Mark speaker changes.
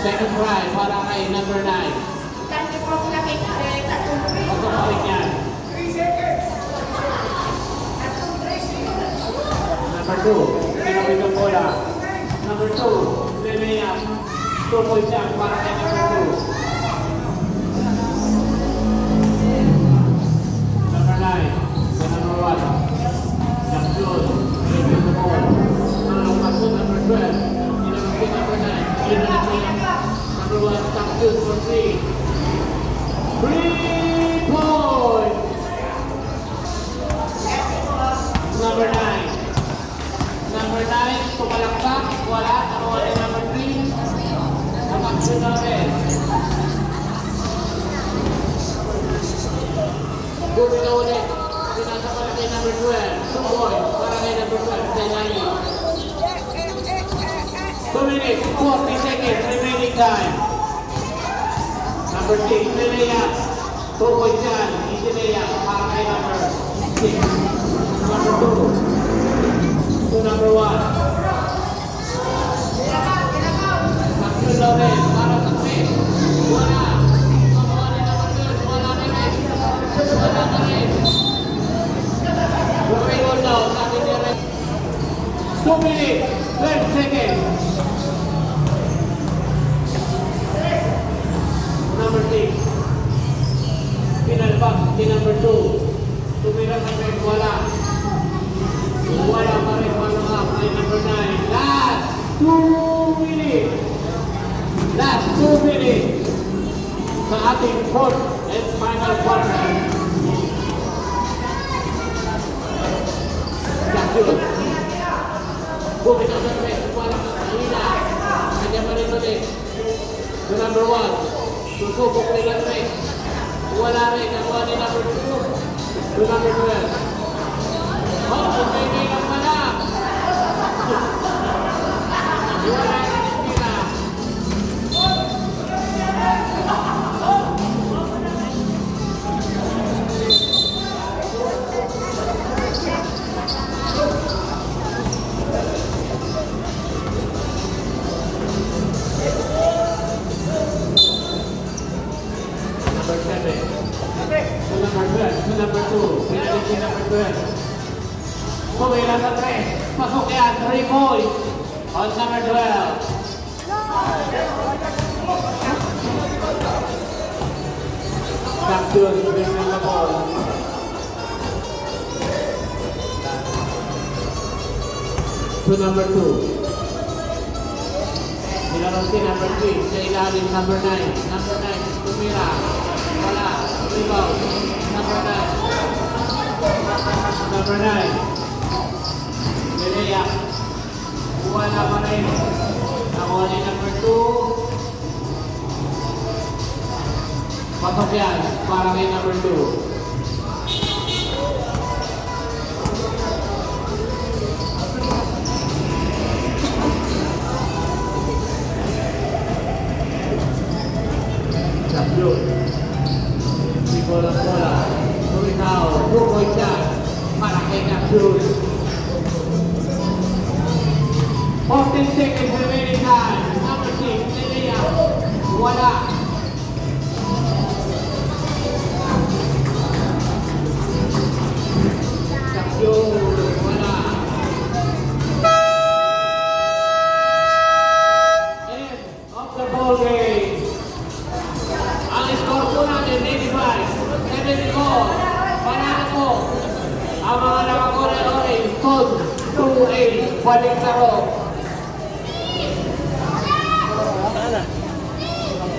Speaker 1: Second try para kay number 9. Pagkakawin yan. Number 2, kinawin ng bola. Number 2, Lelea. 2 points yan para kay number 2. Number 9, number 1. Jackson, kinawin ng bola. Number 12, kinawin number 9. Number 1, Jackson for 3. 3 points! Number 9. Number 9, tumalakpak, wala. Nakuha ni number 3. Nakaksyon namin. Gumi na ulit. Pinasa pala kay number 12. 2 points para kay number 12. Denali. 2 minutes, 40 seconds remaining time. Number 6, Lelea. 2 points yan. Easy Lelea para kay number 6. Number 2. To number 1. Action Loren para sa 3. Wala. Makuha ni number 2. Wala na rin. Wala na rin. Moving on now. Sabi ni Ren. 2 minutes. 12 seconds. Number 6. Pinalpak ni number 2. Tumira sa rin. Wala. Wala pa rin, wala up ay number 9. Last 2 minutes. Last 2 minutes sa ating fourth and final quarter. Jackson. Bumit ang service. Wala ka sa hina. Kanya pa rin ulit. To number 1. Susubok nila rin. Wala rin. Nakuha ni number 2. To number 12. Oh, okay lang pala. Iwala na yung pila. Number 7. To number 12. To number 2. Pinalik si number 12. Kumila sa 3. Pasok yan. 3 points. On number 12. Jackson with the ball. To number 2. Nilarong si number 3. Sa ilalim number 9. Number 9. Tumira. Wala. Rebound. Number 9. Number 9. Lelea. Wala pa rin. Nakuha ni number 2. Pasok yan para kay number 2. Jackson. Si bola-bola. Tumitaw. 2 points yan para kay Jackson. 14 seconds remaining time. Number 6, Lelea. Wala. Jackson. Wala. End of the ball game. Ang score po natin, 85-74. Panalo po ang mga nakakore-orange. Code 2-8. Balik laro. Sana.